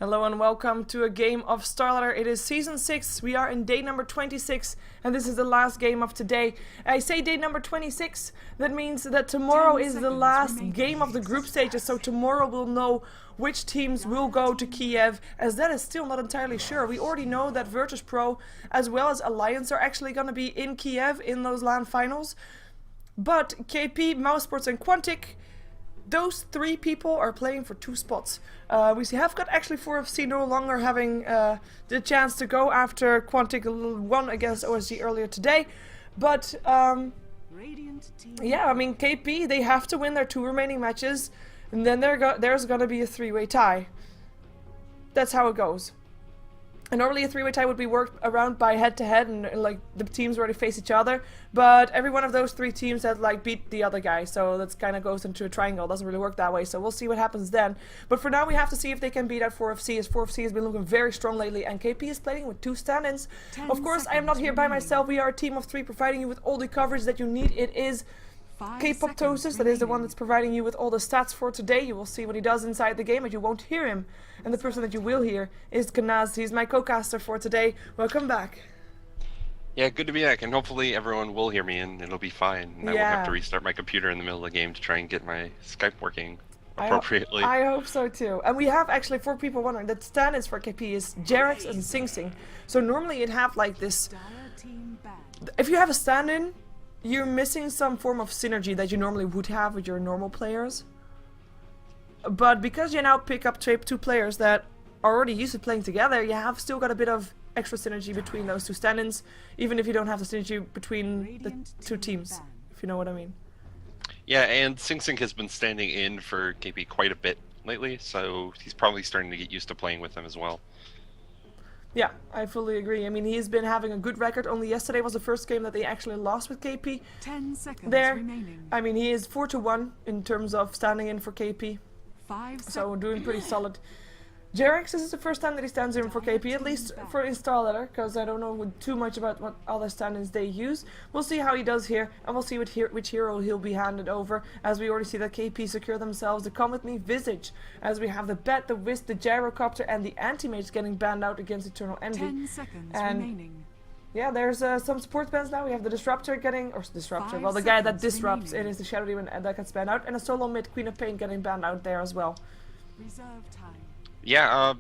Hello and welcome to a game of StarLadder. It is Season 6, we are in day number 26, and this is the last game of today. I say day number 26, that means that tomorrow is the last game of the group stages, so tomorrow we'll know which teams will go to Kiev, as that is still not entirely sure. We already know that Virtus.pro as well as Alliance are actually going to be in Kiev in those LAN finals, but KP, Mousesports and Quantic, those three people are playing for two spots. We have got actually 4FC no longer having the chance to go after Quantic won against OSG earlier today. But yeah, I mean KP, they have to win their two remaining matches, and then there's gonna be a three-way tie. That's how it goes. And normally a three-way tie would be worked around by head-to-head and like the teams already face each other, but every one of those three teams had like beat the other guy, so that's kind of goes into a triangle. It doesn't really work that way, so we'll see what happens then. But for now we have to see if they can beat out 4FC, as 4FC has been looking very strong lately, and KP is playing with two stand-ins. Of course, I am not here by myself. We are a team of three providing you with all the coverage that you need. It is K-poptosis, that is the one that's providing you with all the stats for today. You will see what he does inside the game, and you won't hear him. And the person that you will hear is Kanaz. He's my co-caster for today. Welcome back. Yeah, good to be back, and hopefully everyone will hear me and it'll be fine. And I won't have to restart my computer in the middle of the game to try and get my Skype working appropriately. I hope so too. And we have actually 4 people wondering that stand-ins for KP is Jerex and SingSing. So normally you'd have like this. If you have a stand-in, you're missing some form of synergy that you normally would have with your normal players. But because you now pick up two players that are already used to playing together, you have still got a bit of extra synergy between those two stand-ins, even if you don't have the synergy between the two teams, if you know what I mean. Yeah, and SingSing has been standing in for KP quite a bit lately, so he's probably starting to get used to playing with them as well. Yeah, I fully agree. I mean, he's been having a good record. Only yesterday was the first game that they actually lost with KP. 10 seconds there. Remaining. I mean, he is 4-1 in terms of standing in for KP. 5 seconds. So doing pretty solid. Jerex, this is the first time that he stands in for KP, at least for StarLadder, because I don't know too much about what other stand-ins they use. We'll see how he does here, and we'll see which hero he'll be handed over, as we already see that KP secure themselves the Come With Me Visage, as we have the Bat, the Wisp, the Gyrocopter, and the Anti-Mage getting banned out against Eternal Envy. 10 seconds and remaining. yeah, there's some support bans now. We have the Disruptor getting, or Disruptor, well, the guy that disrupts, it is the Shadow Demon, and that gets banned out, and a solo mid, Queen of Pain, getting banned out there as well. Reserve time. Yeah,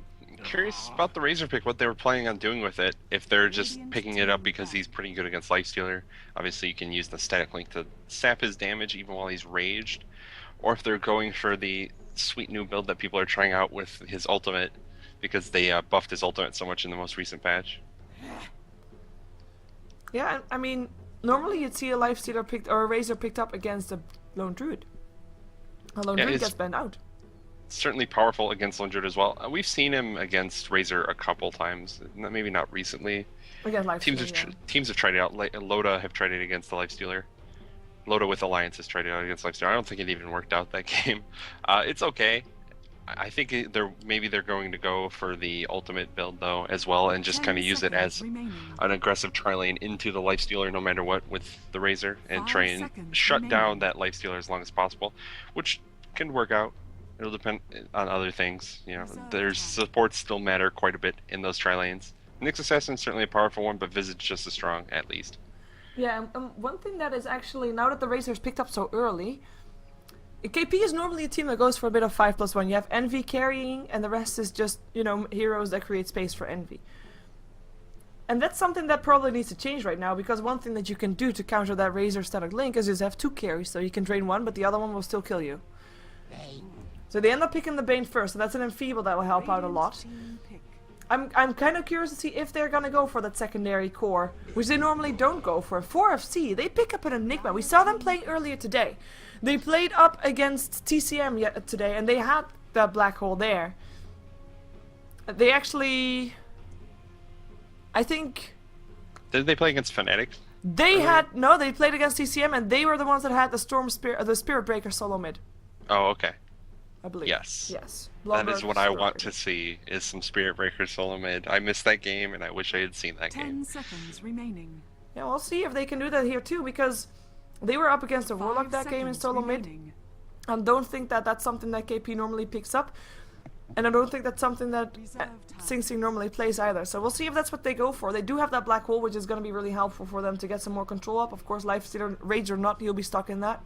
curious about the Razor pick, what they were planning on doing with it. If they're just picking it up because he's pretty good against Lifestealer, obviously you can use the static link to sap his damage even while he's raged, or if they're going for the sweet new build that people are trying out with his ultimate, because they buffed his ultimate so much in the most recent patch. Yeah, I mean, normally you'd see a Lifestealer picked, or a Razor picked up against a Lone Druid. A Lone Druid gets banned out. Certainly powerful against Lone Druid as well. We've seen him against Razor a couple times, maybe not recently. Again, Lifestealer, teams have tried it out. Loda have tried it against the Lifestealer. Loda with Alliance has tried it out against Lifestealer. I don't think it even worked out that game. It's okay. I think maybe they're going to go for the ultimate build though as well, and just kind of use it as an aggressive tri-lane into the Lifestealer no matter what with the Razor, and try and shut down that Lifestealer as long as possible, which can work out. It'll depend on other things, you know. There's supports still matter quite a bit in those tri-lanes. Nyx Assassin is certainly a powerful one, but Visage just as strong, at least. Yeah, one thing that is actually, now that the Razor's picked up so early, KP is normally a team that goes for a bit of 5+1. You have Envy carrying, and the rest is just, you know, heroes that create space for Envy. And that's something that probably needs to change right now, because one thing that you can do to counter that Razor static link is just have 2 carries, so you can drain one, but the other one will still kill you. So they end up picking the Bane first, so that's an Enfeeble that will help out a lot. I'm kind of curious to see if they're gonna go for that secondary core, which they normally don't go for. 4FC, they pick up an Enigma. We saw them playing earlier today. They played up against TCM today, and they had that black hole there. They actually, I think... Did they play against Fnatic? They had, no, they played against TCM, and they were the ones that had the the Spirit Breaker solo mid. Oh, okay. I believe. Yes. Yes. That is what I want to see, is some Spirit Breaker solo mid. I missed that game, and I wish I had seen that game. 10 seconds remaining. Yeah, we'll see if they can do that here too, because they were up against a Warlock that game in solo mid. And don't think that that's something that KP normally picks up. And I don't think that's something that Reserve time. Sing Sing normally plays either. So we'll see if that's what they go for. They do have that black hole, which is going to be really helpful for them to get some more control up. Of course, Lifestealer, Rage or not, he'll be stuck in that.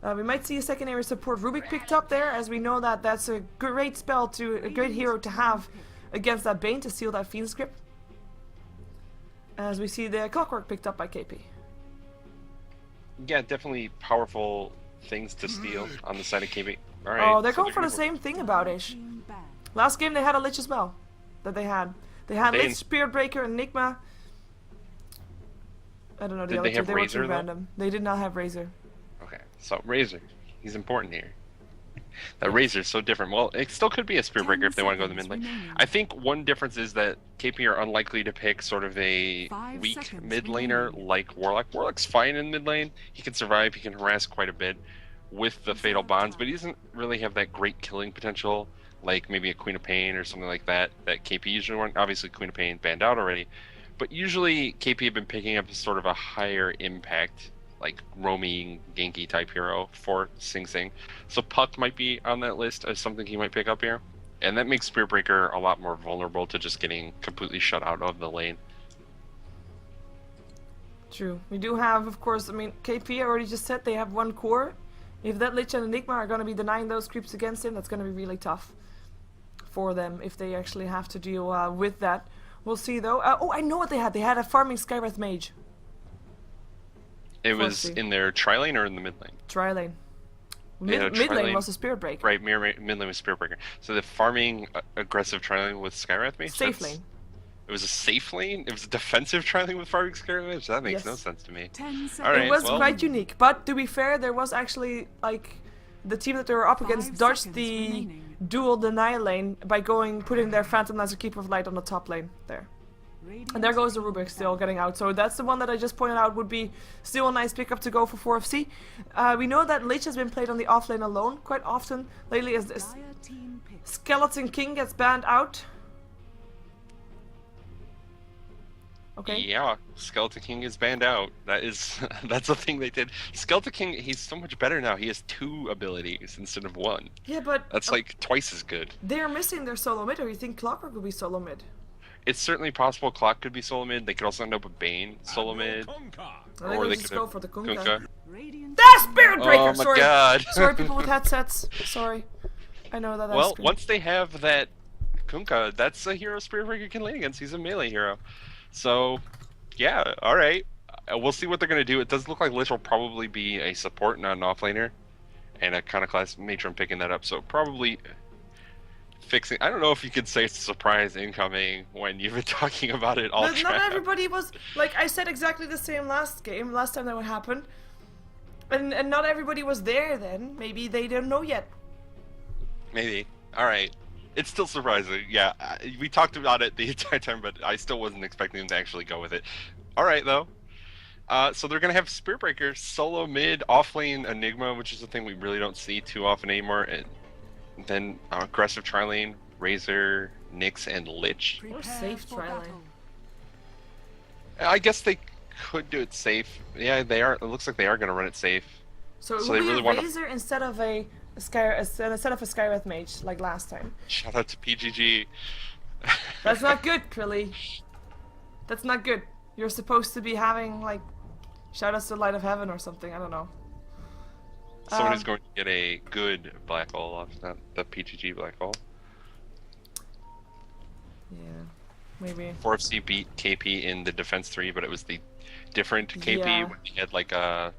We might see a secondary support Rubik picked up there, as we know that that's a great spell to a great hero to have against that Bane to seal that Fiend's Grip. As we see the Clockwork picked up by KP. Yeah, definitely powerful things to steal on the side of KB. All right. Oh, they're so going for the gonna- same thing about Ish. Team bad. Last game they had a Lich as well. That they had. They had They- Lich, Spirit Breaker, Enigma. I don't know the Did other they two. have They were Razor, too though? random. They did not have Razor. Okay, so Razor, he's important here. That Razor's so different. Well, it still could be a Spear 10 Breaker if they want to go to the mid seconds lane. remaining. I think one difference is that KP are unlikely to pick sort of a 5 weak seconds mid laner remaining. like Warlock. Warlock's fine in mid lane. He can survive. He can harass quite a bit with the Fatal Bonds, but he doesn't really have that great killing potential like maybe a Queen of Pain or something like that that KP usually want. Obviously, Queen of Pain banned out already, but usually KP have been picking up sort of a higher impact, like roaming Genki type hero for Sing Sing. So Puck might be on that list as something he might pick up here. And that makes Spear Breaker a lot more vulnerable to just getting completely shut out of the lane. True. We do have, of course, I mean, KP already just said they have one core. If that Lich and Enigma are going to be denying those creeps against him, that's going to be really tough for them if they actually have to deal with that. We'll see though. Oh, I know what they had. They had a farming Skywrath Mage. It was Foxy. in their tri lane or in the mid lane? Tri lane. They had a Mid lane tri-lane. was a Spirit Breaker. Right, mid lane was Spear Breaker. So the farming aggressive tri lane with Skywrath Mage? Safe That's- lane. It was a safe lane? It was a defensive tri lane with farming Skywrath Mage? That makes Yes. no sense to me. 10 seconds. Alright, It was well- quite unique, but to be fair, there was actually like the team that they were up 5 against dodged seconds the remaining. dual deny lane by putting their Phantom Lancer Keeper of Light on the top lane there. And there goes the Rubik still getting out. So that's the one that I just pointed out would be still a nice pickup to go for 4FC. We know that Lich has been played on the offlane alone quite often lately as this Dire team pick. Skeleton King gets banned out. Okay. Yeah, Skeleton King is banned out. That is, that's the thing they did. Skeleton King, he's so much better now. He has 2 abilities instead of 1. Yeah, but That's like twice as good. they're missing their solo mid, or you think Clockwork will be solo mid? It's certainly possible Clock could be solo mid. They could also end up with Bane solo mid. I think Or we'll they just could go have for the Kunkka. Kunkka. Radiant Ah, Spirit Breaker! Oh my Sorry. god. Sorry, people with headsets. Sorry. I know that. Well, once they have that Kunkka, that's a hero Spirit Breaker can lane against. He's a melee hero. So, yeah, alright. We'll see what they're going to do. It does look like Lich will probably be a support, not an offlaner. And a kind of class matron picking that up. So, probably fixing. I don't know if you could say surprise incoming when you've been talking about it all Not track. everybody was like I said exactly the same last time that would happen, and not everybody was there then. Maybe they don't know yet. Maybe. Alright. It's still surprising. Yeah, we talked about it the entire time, but I still wasn't expecting them to actually go with it. Alright, though. So they're going to have Spear Breaker, solo mid, offlane Enigma, which is a thing we really don't see too often anymore. And then aggressive tri-lane, Razor, Nyx, and Lich. Prepare safe for tri-lane. battle. I guess they could do it safe. Yeah, they are. It looks like they are going to run it safe. So it So will they be really a wanna- Razor instead of a Skywrath Mage like last time. Shout out to PGG. That's not good, Krilly. That's not good. You're supposed to be having like shoutouts to Light of Heaven or something. I don't know. Somebody's going to get a good black hole off that, the PGG black hole. Yeah, maybe. 4FC beat KP in the Defense 3, but it was the different KP Yeah. when he had like a...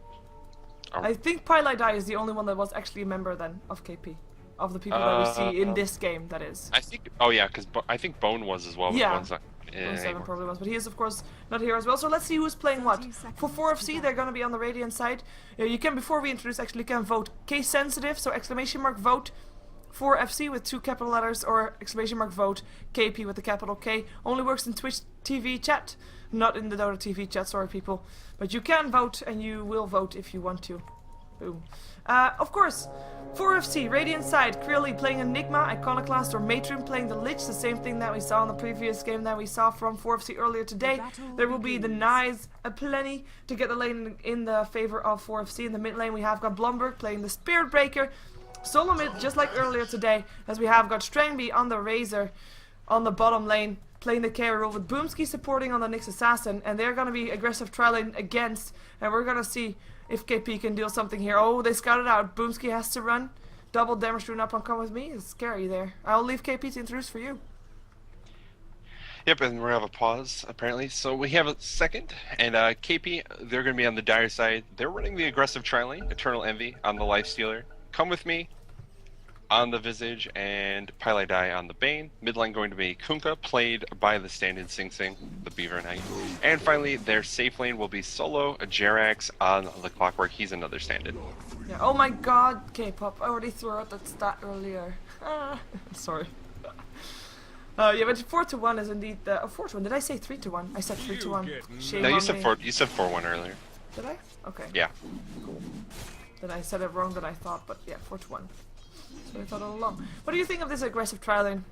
I think Pylai Dai is the only one that was actually a member then of KP. Of the people that we see in this game, that is. I think... Oh yeah, because I think Bone was as well. But Yeah. Bone's not in Seven anymore. probably was, but he is of course not here as well. So let's see who's playing what. 30 seconds For to 4FC, go. they're gonna be on the Radiant side. You can, before we introduce, actually can vote case sensitive, so exclamation mark vote 4FC with 2 capital letters, or exclamation mark vote KP with the capital K. Only works in Twitch TV chat, not in the Dota TV chat. Sorry, people, but you can vote, and you will vote if you want to. Boom. Of course, 4FC, Radiant side, Krilly playing Enigma, Iconoclast or Matron playing the Lich, the same thing that we saw in the previous game that we saw from 4FC earlier today. There will be the Knives aplenty to get the lane in the favor of 4FC. In the mid lane we have got Blomberg playing the Spirit Breaker, solo mid, just like earlier today, as we have got Strangby on the Razor on the bottom lane, playing the carry role with Boomski supporting on the Nyx Assassin, and they're going to be aggressive tri-lane against, and we're going to see if KP can deal something here. Oh, they scouted out. Boomski has to run. Double damage rune up on come with me. It's scary there. I'll leave KP to introduce for you. Yep, and we're gonna have a pause apparently. So we have a second, and KP, they're gonna be on the dire side. They're running the aggressive tri-lane, Eternal Envy on the Lifestealer. Come with me on the Visage, and Pile Die on the Bane. Midline going to be Kunkka, played by the stand-in Sing Sing, the Beaver Knight. And finally, their safe lane will be Solo, a Jerax on the Clockwork. He's another stand-in. Yeah. Oh my god, K-pop. I already threw out that stat earlier. Sorry. Yeah, but 4-1 is indeed 4-1. Did I say 3-1? I said 3-1. Shame No, you on said me. 4. You said 4-1 earlier. Did I? Okay. Yeah. Cool. Then I said it wrong than I thought, but yeah, 4-1. So I thought all along. What do you think of this aggressive tri-lane?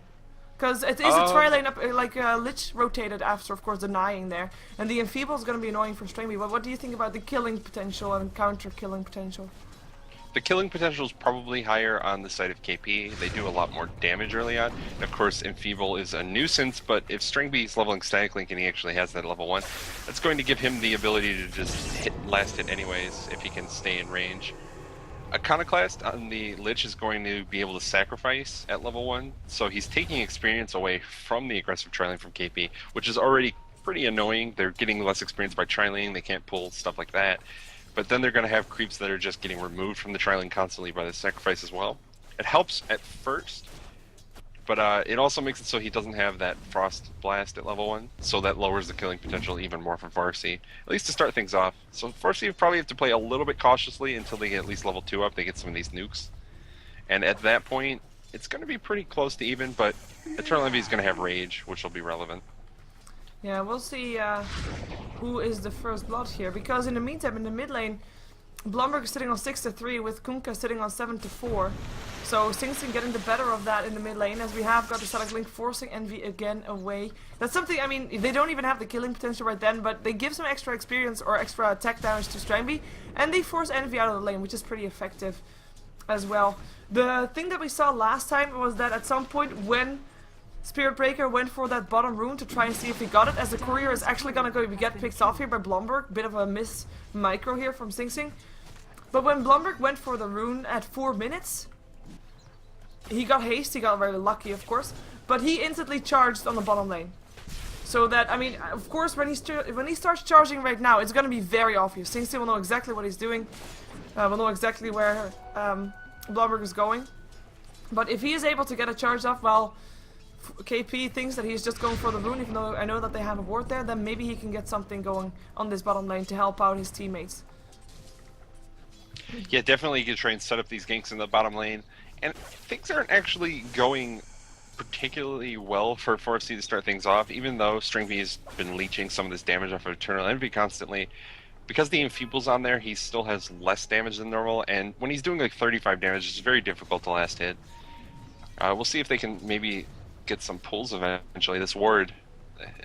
Because it is a tri-lane up, like Lich rotated after, of course, denying there. And the Enfeeble is going to be annoying for Stramby, but what do you think about the killing potential and counter-killing potential? The killing potential is probably higher on the side of KP. They do a lot more damage early on. And of course, Enfeeble is a nuisance, but if Stringbee's leveling Static Link and he actually has that level 1, that's going to give him the ability to just hit last hit anyways if he can stay in range. Iconoclast on the Lich is going to be able to sacrifice at level 1, so he's taking experience away from the aggressive tri-lane from KP, which is already pretty annoying. They're getting less experience by tri-lane, they can't pull stuff like that. But then they're going to have creeps that are just getting removed from the tri-lane constantly by the sacrifice as well. It helps at first, but it also makes it so he doesn't have that Frost Blast at level 1, so that lowers the killing potential even more for Farsi, at least to start things off. So Farsi probably have to play a little bit cautiously until they get at least level 2 up, they get some of these nukes. And at that point, it's going to be pretty close to even, but Eternal Envy is going to have Rage, which will be relevant. Yeah, we'll see who is the first blood here, because in the meantime, in the mid lane, Blomberg is sitting on 6-3 with Kunkka sitting on 7-4. So Sing Sing getting the better of that in the mid lane, as we have got the Static Link forcing Envy again away. That's something, I mean, they don't even have the killing potential right then, but they give some extra experience or extra attack damage to Strangby, and they force Envy out of the lane, which is pretty effective as well. The thing that we saw last time was that at some point when Spirit Breaker went for that bottom rune to try and see if he got it, as the courier is actually gonna go get picked off here by Blomberg. Bit of a miss micro here from Sing Sing. But when Blomberg went for the rune at 4 minutes, he got haste, he got very lucky of course, but he instantly charged on the bottom lane. So that, I mean, of course when he starts charging right now, it's gonna be very obvious. Sing Sing will know exactly what he's doing, will know exactly where Blomberg is going. But if he is able to get a charge off, well, KP thinks that he's just going for the rune, even though I know that they have a ward there, then maybe he can get something going on this bottom lane to help out his teammates. Yeah, definitely you can try and set up these ganks in the bottom lane, and things aren't actually going particularly well for 4FC to start things off, even though Stringby has been leeching some of this damage off of Eternal Envy constantly. Because the Enfeeble's on there, he still has less damage than normal, and when he's doing like 35 damage, it's very difficult to last hit. We'll see if they can maybe get some pulls eventually. This ward,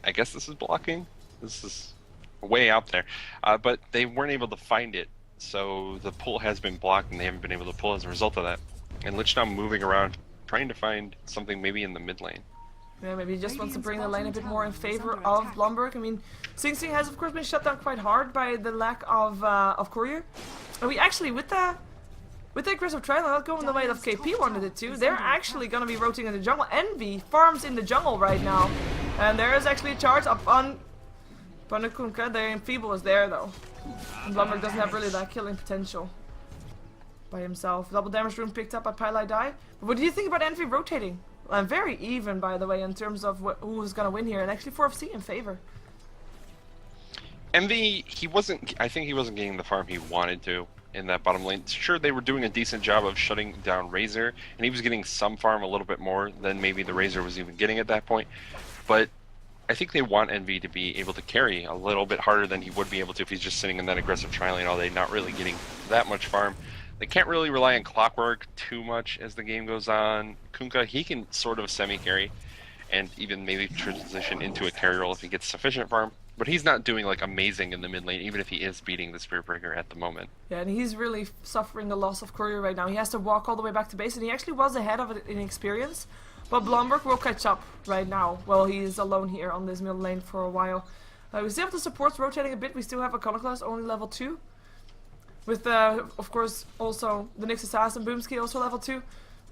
I guess this is blocking? This is way out there. But they weren't able to find it, so the pull has been blocked and they haven't been able to pull as a result of that. And Lich now moving around, trying to find something maybe in the mid lane. Yeah, maybe he just wants to bring the lane a bit more in favor of Blomberg. I mean, Sing Sing has of course been shut down quite hard by the lack of courier. And we actually, with the aggressive trial, not going the way that KP wanted it to, they're actually going to be rotating in the jungle. Envy farms in the jungle right now. And there is actually a charge up on Kunkka. Their Enfeeble is there though. And Blomberg doesn't have really that killing potential by himself. Double damage rune picked up by Pile Die. But what do you think about Envy rotating? Very even, by the way, in terms of who's going to win here. And actually 4FC in favor. Envy, I think he wasn't getting the farm he wanted to in that bottom lane. Sure, they were doing a decent job of shutting down Razor, and he was getting some farm a little bit more than maybe the Razor was even getting at that point. But I think they want Envy to be able to carry a little bit harder than he would be able to if he's just sitting in that aggressive tri-lane all day, not really getting that much farm. They can't really rely on Clockwork too much as the game goes on. Kunkka, he can sort of semi-carry, and even maybe transition into a carry role if he gets sufficient farm. But he's not doing like amazing in the mid lane, even if he is beating the Spirit Breaker at the moment. Yeah, and he's really suffering the loss of Courier right now. He has to walk all the way back to base, and he actually was ahead of it in experience. But Blomberg will catch up right now. Well, he is alone here on this middle lane for a while. We still have the supports rotating a bit. We still have a Kanaz, only level 2. With, of course, also the Nyx Assassin, Boomski, also level 2.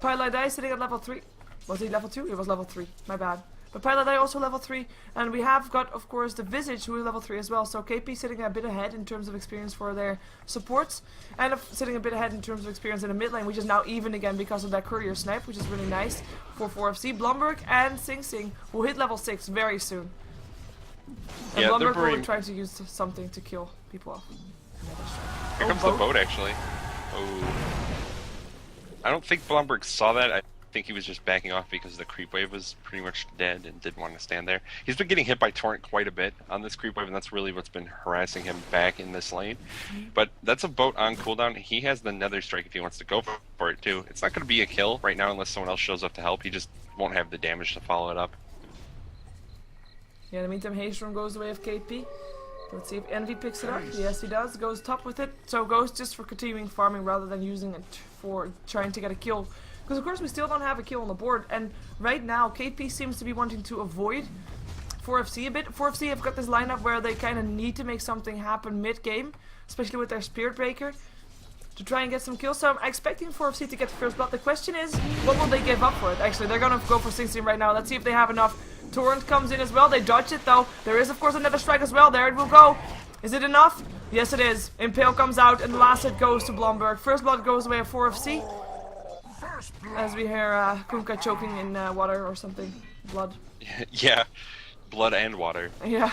Pyladai sitting at level 3. Was he level 2? He was level 3. My bad. But Pyladai also level 3. And we have got, of course, the Visage, who is level 3 as well. So KP sitting a bit ahead in terms of experience for their supports. And sitting a bit ahead in terms of experience in the mid lane, which is now even again because of that Courier snipe, which is really nice for 4FC. Blomberg and Sing Sing will hit level 6 very soon. And Yeah, Blomberg they're will try to use something to kill people off. Here comes the boat, actually. Oh. I don't think Blomberg saw that. I think he was just backing off because the creep wave was pretty much dead and didn't want to stand there. He's been getting hit by Torrent quite a bit on this creep wave, and that's really what's been harassing him back in this lane. But that's a boat on cooldown. He has the Nether Strike if he wants to go for it, too. It's not going to be a kill right now unless someone else shows up to help. He just won't have the damage to follow it up. Yeah, in the meantime, Haystrom goes away of KP. Let's see if Envy picks it up. Yes, he does. Goes top with it. So goes just for continuing farming rather than using it for trying to get a kill. Because of course we still don't have a kill on the board. And right now, KP seems to be wanting to avoid 4FC a bit. 4FC have got this lineup where they kind of need to make something happen mid-game. Especially with their Spirit Breaker. To try and get some kills. So I'm expecting 4FC to get first blood. The question is, what will they give up for it? Actually, they're going to go for 16 right now. Let's see if they have enough. Torrent comes in as well. They dodge it though. There is of course another strike as well. There it will go. Is it enough? Yes it is. Impale comes out and the last hit goes to Blomberg. First blood goes away at 4FC. As we hear Kunkka choking in water or something. Blood. Yeah. Blood and water. Yeah.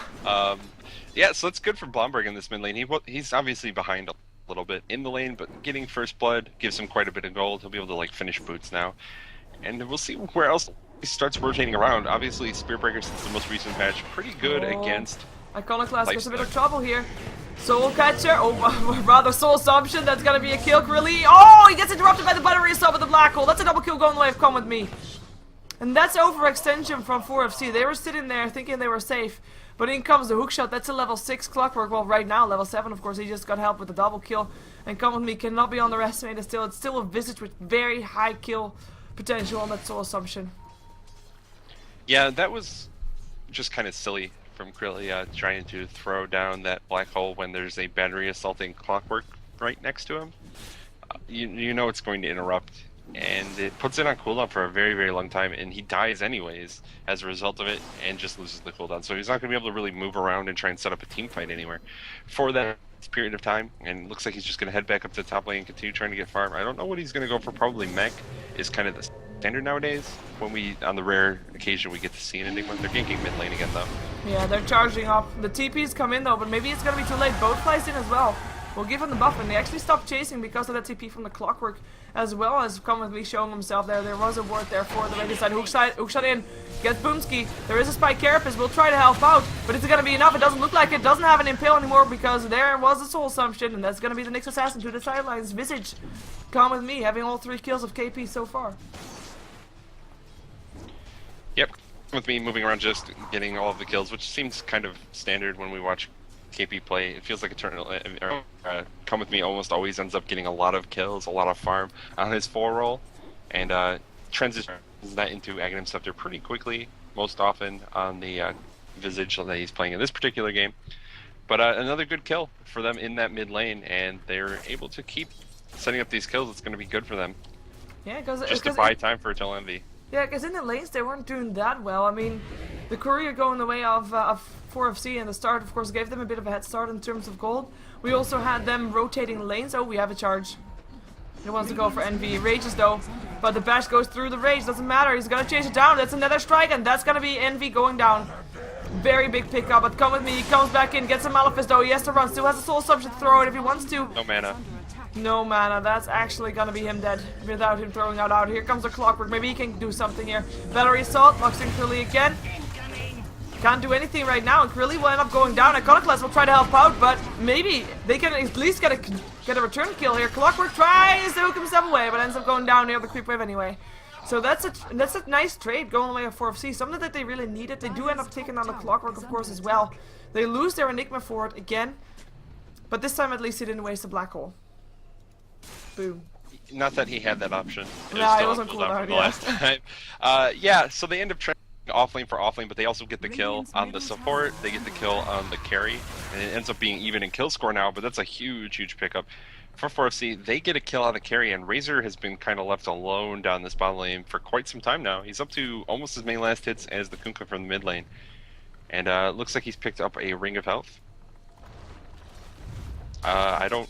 Yeah, so it's good for Blomberg in this mid lane. He's obviously behind a little bit in the lane, but getting first blood gives him quite a bit of gold. He'll be able to like finish boots now. And we'll see where else he starts rotating around. Obviously, Spirit Breaker since the most recent patch, pretty good against. Iconoclast gets a bit of trouble here. Soul Catcher, oh rather Soul Assumption, that's gonna be a kill. Really, oh, he gets interrupted by the Buttery Assault with the Black Hole. That's a double kill going the way of Come With Me. And that's overextension from 4FC. They were sitting there thinking they were safe. But in comes the hookshot, that's a level 6 Clockwork. Well, right now, level 7, of course, he just got help with the double kill. And Come With Me cannot be underestimated still. It's still a Visage with very high kill potential on that Soul Assumption. Yeah, that was just kind of silly from Krillia trying to throw down that black hole when there's a battery assaulting Clockwork right next to him. You know it's going to interrupt, and it puts it on cooldown for a very, very long time, and he dies anyways as a result of it and just loses the cooldown. So he's not going to be able to really move around and try and set up a team fight anywhere for that period of time, and it looks like he's just going to head back up to the top lane and continue trying to get farm. I don't know what he's going to go for. Probably mech is kind of the standard nowadays when we, on the rare occasion, we get to see an Enigma. They're ganking mid lane again though. Yeah, they're charging up. The TPs come in though, but maybe it's going to be too late. Boat flies in as well. We'll give him the buff, and they actually stopped chasing because of that TP from the Clockwork, as well as Come With Me showing himself there. There was a ward there for the Radiant side. Hookshot in, gets Boomski. There is a Spike Carapace, we'll try to help out, but is it going to be enough? It doesn't look like it. Doesn't have an Impale anymore because there was a Soul Assumption, and that's going to be the Nyx Assassin to the sidelines. Visage, Come With Me, having all 3 kills of KP so far. Yep, with me moving around just getting all of the kills, which seems kind of standard when we watch KP play. It feels like Eternal, Come With Me almost always ends up getting a lot of kills, a lot of farm on his 4 roll, and transitions that into Aghanim Scepter pretty quickly, most often on the Visage that he's playing in this particular game. But another good kill for them in that mid lane, and they're able to keep setting up these kills. It's going to be good for them. Yeah, because just to buy time for Eternal Envy. Yeah, because in the lanes they weren't doing that well. I mean, the Courier going the way of 4FC and the start, of course, gave them a bit of a head start in terms of gold. We also had them rotating lanes. Oh, we have a charge. He wants to go for Envy. Rages though, but the bash goes through the rage. Doesn't matter. He's gonna chase it down. That's another strike, and that's gonna be Envy going down. Very big pickup, but Come With Me. He comes back in, gets a Malefice though. He has to run. Still has a Soul Assumption to throw it if he wants to. No mana. No mana, that's actually gonna be him dead without him throwing out. Here comes the Clockwork, maybe he can do something here. Battery Assault, locks in Krilly again. Can't do anything right now, and Krilly will end up going down. Iconoclast will try to help out, but maybe they can at least get a return kill here. Clockwork tries to hook himself away, but ends up going down near the creep wave anyway. So that's a nice trade going away of 4FC, something that they really needed. They do end up taking down the Clockwork, of course, as well. They lose their Enigma for it again, but this time at least he didn't waste a black hole. Boom. Not that he had that option. Nah, it still wasn't on cool cooldown down, from the yeah. last time. Yeah, so they end up trading offlane for offlane, but they also get the kill on the support. They get the kill on the carry, and it ends up being even in kill score now. But that's a huge pickup for 4FC. They get a kill on the carry, and Razor has been kind of left alone down this bottom lane for quite some time now. He's up to almost as many last hits as the Kunkka from the mid lane, and looks like he's picked up a Ring of Health. I don't.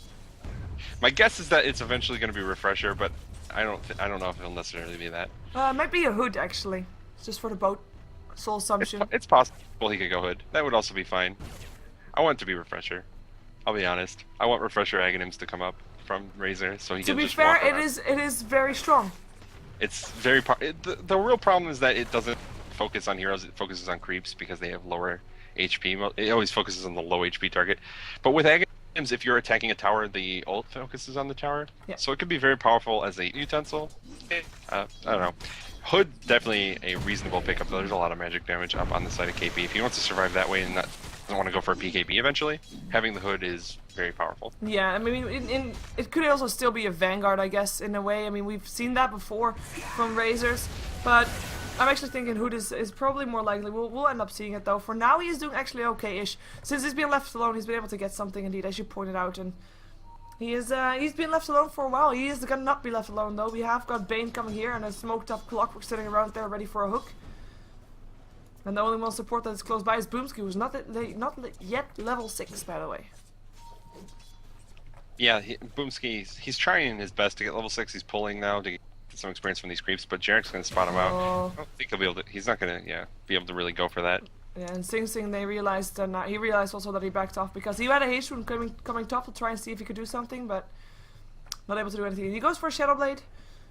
My guess is that it's eventually going to be Refresher, but I don't know if it'll necessarily be that. Might be a hood actually. It's just for the boat. Sole assumption. It's possible he could go hood. That would also be fine. I want it to be Refresher. I'll be honest. I want Refresher Aghanims to come up from Razor, so he To can be just fair, walk around. it is very strong. It's very. The real problem is that it doesn't focus on heroes. It focuses on creeps because they have lower HP. It always focuses on the low HP target. But with Aghanims, if you're attacking a tower, the ult focuses on the tower. Yeah. So it could be very powerful as a utensil. I don't know. Hood, definitely a reasonable pickup, though. There's a lot of magic damage up on the side of KP. If he wants to survive that way and doesn't want to go for a PKP eventually, having the Hood is very powerful. Yeah, I mean, it could also still be a Vanguard, I guess, in a way. I mean, we've seen that before from Razors, but I'm actually thinking Hood is probably more likely. We'll end up seeing it, though. For now, he is doing actually okay-ish. Since he's been left alone, he's been able to get something, indeed, as you pointed out, and he's been left alone for a while. He is gonna not be left alone, though. We have got Bane coming here, and a smoked-up Clockwork sitting around there ready for a hook. And the only one support that is close by is Boomski, who's not yet level 6, by the way. Yeah, Boomski, he's trying his best to get level 6. He's pulling now to get some experience from these creeps, but Jarek's going to spot him out. I don't think he'll be able to. He's not going to, be able to really go for that. Yeah, and Sing Sing, they realized, and he realized also that he backed off because he had a haste rune coming top to try and see if he could do something, but not able to do anything. He goes for a Shadow Blade,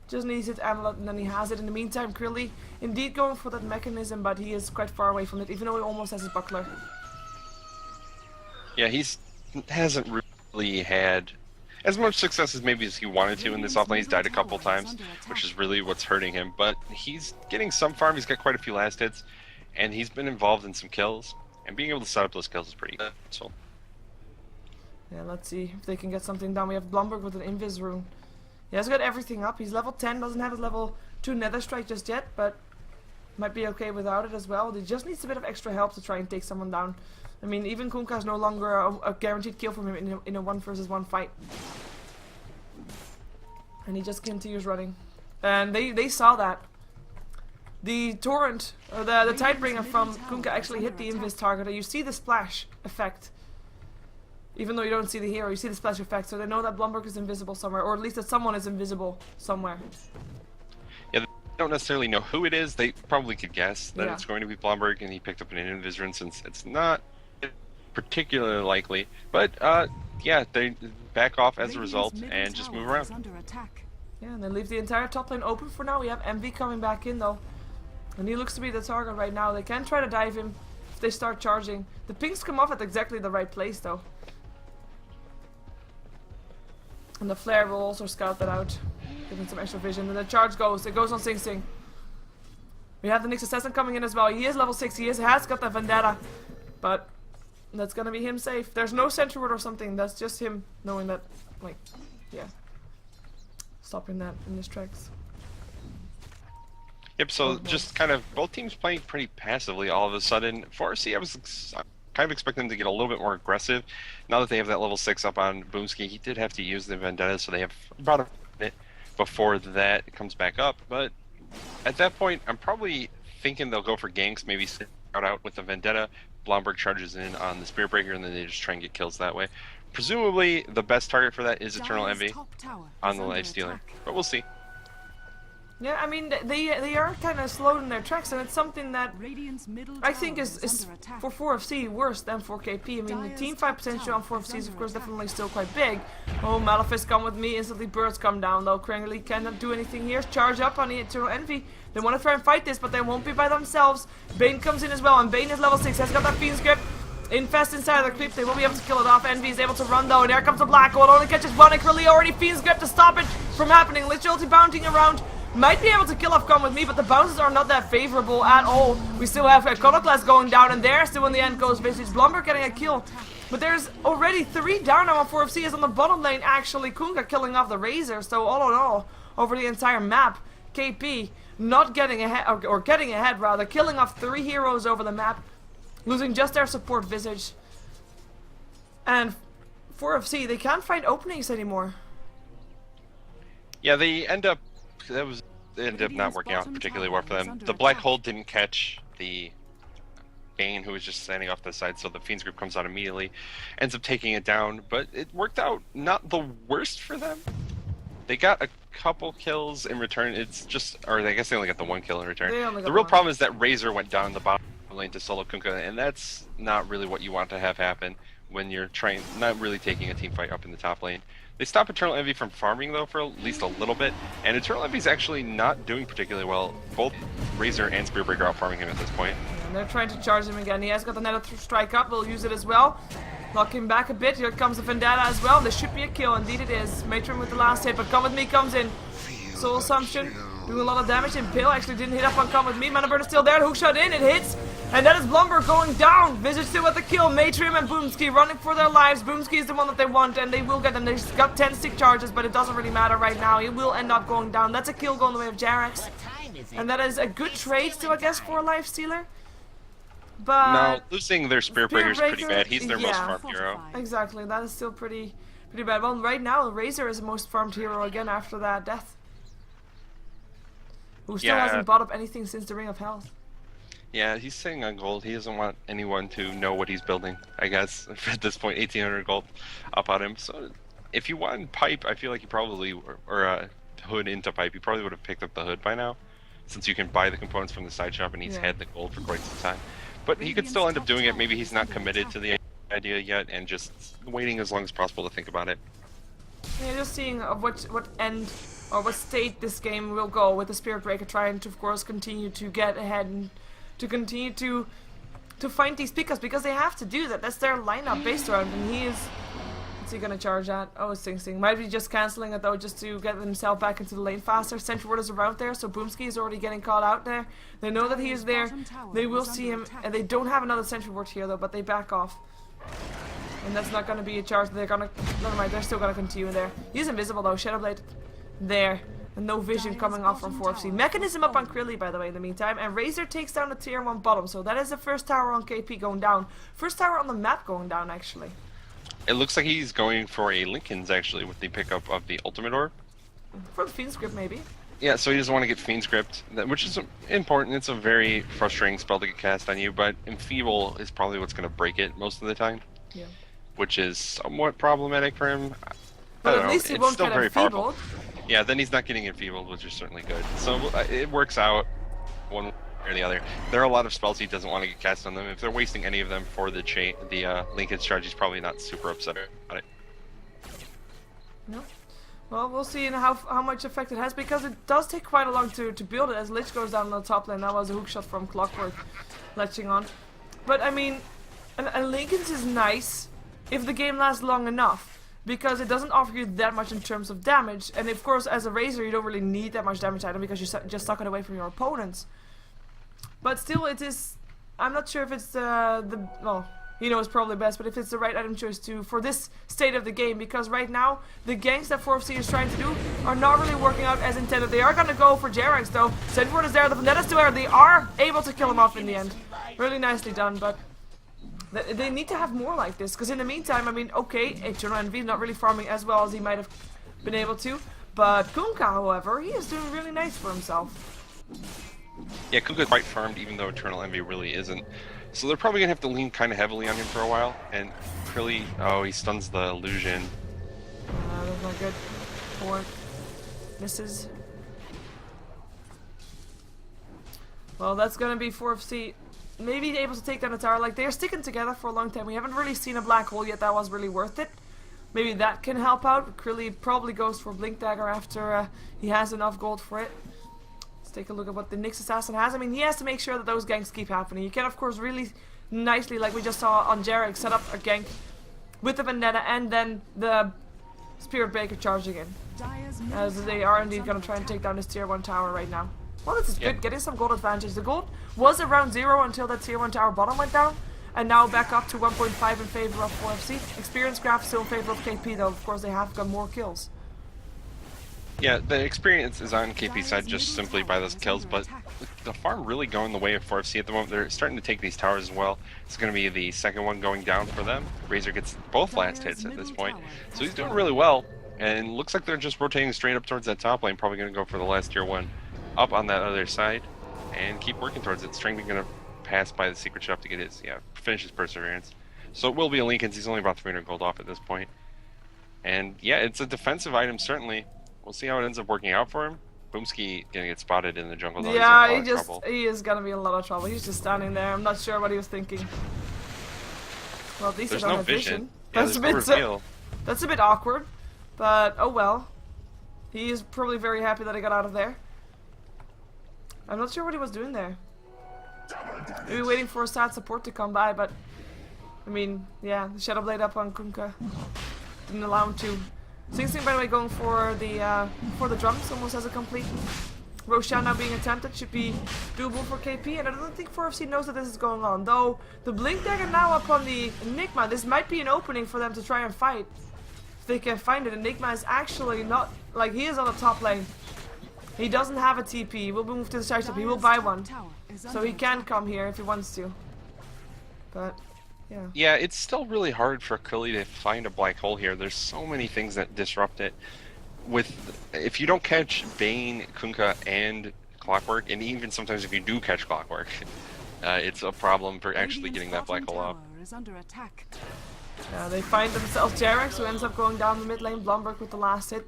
just needs it, Amulet, and then he has it. In the meantime, Krilly indeed going for that mechanism, but he is quite far away from it, even though he almost has his buckler. Yeah, hasn't really had as much success as maybe as he wanted to in this offlane. He's died a couple times, which is really what's hurting him, but he's getting some farm. He's got quite a few last hits, and he's been involved in some kills, and being able to set up those kills is pretty good. So yeah, let's see if they can get something done. We have Blumberg with an Invis rune. He has got everything up. He's level 10, doesn't have his level 2 Nether Strike just yet, but might be okay without it as well. He just needs a bit of extra help to try and take someone down. I mean, even Kunkka is no longer a guaranteed kill from him in a 1-versus-1 fight. And he just continues running. And they saw that. The torrent, or the Tidebringer from Kunkka actually hit the Invis target, and you see the splash effect. Even though you don't see the hero, you see the splash effect, so they know that Blumberg is invisible somewhere, or at least that someone is invisible somewhere. yeah, they don't necessarily know who it is. They probably could guess that Yeah. it's going to be Blomberg, and he picked up an Invis rune since it's not particularly likely. But yeah, they back off as a result and just move around. Yeah, and they leave the entire top lane open for now. We have MV coming back in though, and he looks to be the target right now. They can try to dive him if they start charging. The pings come off at exactly the right place though. And the flare will also scout that out, giving some extra vision. And the charge goes. It goes on Sing Sing. We have the Nyx Assassin coming in as well. He is level 6. He has got the Vendetta. But that's gonna be him safe. There's no Sentry Ward or something. That's just him knowing that, like, yeah. Stopping that in his tracks. Yep, so just kind of both teams playing pretty passively all of a sudden. 4C, I was kind of expecting them to get a little bit more aggressive. Now that they have that level 6 up on Boomski, he did have to use the Vendetta, so they have about a minute before that comes back up. But at that point, I'm probably thinking they'll go for ganks, maybe sit out with the Vendetta. Blomberg charges in on the Spirit Breaker, and then they just try and get kills that way. Presumably, the best target for that is Eternal Envy on the Lifestealer, but we'll see. Yeah, I mean, they are kind of slowed in their tracks, and it's something that I think is for 4FC worse than for KP. I mean, the team fight potential on 4FC is, of course, definitely still quite big. Oh, Malefice, come with me. Instantly, birds come down, though. Krangly cannot do anything here. Charge up on the Eternal Envy. They want to try and fight this, but they won't be by themselves. Bane comes in as well, and Bane is level 6. Has got that Fiend's Grip. Infest inside of the creep, they will be able to kill it off. Envy is able to run though, and there comes the black hole. It only catches one, and Krilley already Fiend's Grip to stop it from happening. Literally bouncing around. Might be able to kill off Come With Me, but the bounces are not that favorable at all. We still have Iconoclast going down, and there still in the end goes Vintage Blumber getting a kill. But there's already 3 down now on 4FC is on the bottom lane, actually. Kunkka killing off the Razor, so all in all, over the entire map, KP not getting ahead, or getting ahead rather, killing off 3 heroes over the map, losing just their support Visage. And 4FC, they can't find openings anymore. Yeah, they ended up not working out particularly well for them. The Black Hole didn't catch the Bane, who was just standing off the side, so the Fiends group comes out immediately, ends up taking it down, but it worked out not the worst for them. They got a couple kills in return. It's just, or I guess they only got the 1 kill in return. The real problem is that Razor went down the bottom lane to solo Kunkka, and that's not really what you want to have happen when you're not really taking a team fight up in the top lane. They stopped Eternal Envy from farming though for at least a little bit, and Eternal Envy's actually not doing particularly well. Both Razor and Spearbreaker are farming him at this point. And they're trying to charge him again. He has got the Nether Strike up, they'll use it as well. Lock him back a bit, here comes the Vendetta as well. There should be a kill, indeed it is. Matron with the last hit, but Come With Me comes in. Soul Assumption, doing a lot of damage, and Pale actually didn't hit up on Come With Me. Mana Burn is still there, the hook shot in, it hits. And that is Blumber going down. Visage still with the kill. Matrim and Boomski running for their lives. Boomski is the one that they want, and they will get them. They've got 10 stick charges, but it doesn't really matter right now. He will end up going down. That's a kill going the way of Jarax. And that is a good trade still, I guess, for a Life Stealer. But now, losing their Spearbreaker is pretty bad. He's their most farmed hero. Exactly, that is still pretty bad. Well, right now, Razor is the most farmed hero again after that death. Who still hasn't bought up anything since the Ring of Health. Yeah, he's sitting on gold. He doesn't want anyone to know what he's building, I guess. At this point, 1,800 gold up on him. So, if you wanted Pipe, I feel like you probably, or Hood into Pipe, you probably would have picked up the Hood by now, since you can buy the components from the side shop and he's had the gold for quite some time. But he could still end up doing it. Maybe he's not committed to the idea yet and just waiting as long as possible to think about it. Yeah, just seeing what end or what state this game will go with the Spirit Breaker trying to, of course, continue to get ahead and to continue to find these pickups, because they have to do that. That's their lineup based around, and he is... What's he gonna charge at? Oh, Sing Sing. Might be just cancelling it though, just to get himself back into the lane faster. Sentry Ward is around there, so Boomski is already getting caught out there. They know that he is there. They will see him, and they don't have another Sentry Ward here though, but they back off. And that's not gonna be a charge. They're gonna... Never mind, they're still gonna continue there. He's invisible though, Shadowblade. There. And no vision coming off from 4FC. Mechanism up on Krilly, by the way, in the meantime. And Razor takes down the tier 1 bottom. So that is the first tower on KP going down. First tower on the map going down, actually. It looks like he's going for a Linken's, actually, with the pickup of the Ultimate Orb. For the Fiend Script, maybe. Yeah, so he doesn't want to get Fiend Script, which is important. It's a very frustrating spell to get cast on you, but Enfeeble is probably what's going to break it most of the time. Yeah. Which is somewhat problematic for him. But at least he won't get enfeebled. Yeah, then he's not getting enfeebled, which is certainly good. So it works out one way or the other. There are a lot of spells he doesn't want to get cast on them. If they're wasting any of them for the Linken's charge, he's probably not super upset about it. No. Well, we'll see how much effect it has, because it does take quite a long to build it as Lich goes down on the top lane. That was a hookshot from Clockwork latching on. But I mean, and Linken's is nice if the game lasts long enough, because it doesn't offer you that much in terms of damage. And of course, as a Razor, you don't really need that much damage item because you just suck it away from your opponents. But still, it is... I'm not sure if it's well, you know, it's probably best, but if it's the right item choice for this state of the game, because right now, the ganks that 4FC is trying to do are not really working out as intended. They are going to go for Jerax, though. Sentford is there, the Vendetta's still there. They are able to kill him off in the end. Really nicely done, but... They need to have more like this, because in the meantime, I mean, okay, Eternal Envy not really farming as well as he might have been able to, but Kunkka, however, he is doing really nice for himself. Yeah, Kunkka's quite farmed, even though Eternal Envy really isn't. So they're probably going to have to lean kind of heavily on him for a while, and Krilly, oh, he stuns the illusion. That's not good. 4 misses. Well, that's going to be 4FC. Maybe able to take down a tower. Like, they're sticking together for a long time. We haven't really seen a black hole yet that was really worth it. Maybe that can help out. Krilly probably goes for Blink Dagger after he has enough gold for it. Let's take a look at what the Nyx Assassin has. I mean, he has to make sure that those ganks keep happening. You can, of course, really nicely, like we just saw on Jarek, set up a gank with the Vendetta and then the Spirit Breaker charging in. Dire's As middle they tower are is indeed under going to try and attack. take down this tier 1 tower right now. Well, this is Yeah. good, getting some gold advantage. The gold was around 0 until that tier 1 tower bottom went down, and now back up to 1.5 in favor of 4FC. Experience graph still in favor of KP though, of course they have got more kills. Yeah, the experience is on KP's side just simply by those kills, but the farm really going the way of 4FC at the moment. They're starting to take these towers as well. It's going to be the second one going down for them. Razor gets both last hits at this point, so he's doing really well. And looks like they're just rotating straight up towards that top lane, probably going to go for the last tier 1 up on that other side and keep working towards it. Strangling going to pass by the secret shop to get his, finish his perseverance. So it will be a Lincoln's. He's only about 300 gold off at this point. And yeah, it's a defensive item certainly. We'll see how it ends up working out for him. Boomski gonna get spotted in the jungle though. Yeah, He's in a lot of trouble. he is gonna be in a lot of trouble. He's just standing there. I'm not sure what he was thinking. Well, at least There's I don't no have vision. Yeah, That's a there's bit no reveal. that's a bit awkward, but oh well. He is probably very happy that he got out of there. I'm not sure what he was doing there. Maybe waiting for a sad support to come by, but I mean, yeah, the Shadow Blade up on Kunkka didn't allow him to. Sing Sing, by the way, going for the drums almost as a complete. Roshan now being attempted should be doable for KP, and I don't think 4FC knows that this is going on. Though the Blink Dagger now up on the Enigma, this might be an opening for them to try and fight. If they can find it, Enigma is actually not, like, he is on the top lane. He doesn't have a TP, he will move to the side top, he will buy one. So he can come here if he wants to. But, yeah. Yeah, it's still really hard for Akili to find a black hole here. There's so many things that disrupt it. If you don't catch Bane, Kunkka, and Clockwork, and even sometimes if you do catch Clockwork, it's a problem for actually getting that black hole up. Is under attack. They find themselves Jarex, who ends up going down the mid lane. Blomberg with the last hit.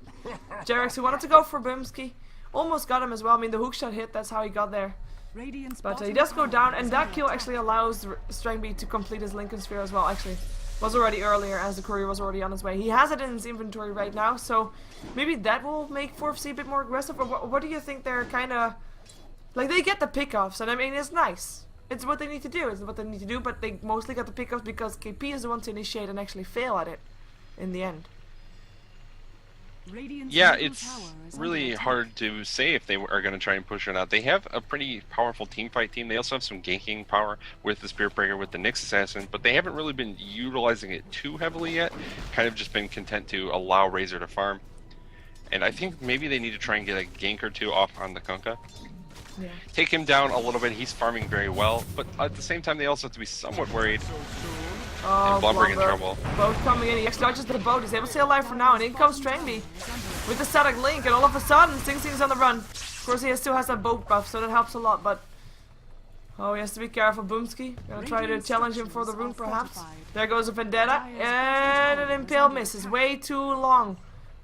Jarex, who wanted to go for Boomski, almost got him as well. I mean, the hookshot hit, that's how he got there. Radiant's But he bottom does go tower down, is and that under kill attack. actually allows Strangby to complete his Lincoln Sphere as well. Actually, was already earlier as the courier was already on his way. He has it in his inventory right now, so maybe that will make 4FC a bit more aggressive. Or what do you think they're kind of like? They get the pickoffs, and I mean it's nice. It's what they need to do. It's what they need to do. But they mostly got the pickoffs because KP is the one to initiate and actually fail at it in the end. Radiant's Yeah, middle it's tower is under really attack. hard to say if they are going to try and push or not. They have a pretty powerful teamfight team. They also have some ganking power with the Spirit Breaker, with the Nyx Assassin, but they haven't really been utilizing it too heavily yet. Kind of just been content to allow Razor to farm. And I think maybe they need to try and get a gank or two off on the Kunkka. Yeah. Take him down a little bit. He's farming very well, but at the same time, they also have to be somewhat worried. Oh, And Blomberg in Blomberg. trouble. Boat coming in. He actually dodges the boat. He's able to stay alive for now, and in comes Strangby with the static link, and all of a sudden, Sing Sing's on the run. Of course, he still has that boat buff, so that helps a lot. But oh, he has to be careful. Boomski gonna try to challenge him for the rune, perhaps. There goes a Vendetta, and an Impale misses. Way too long.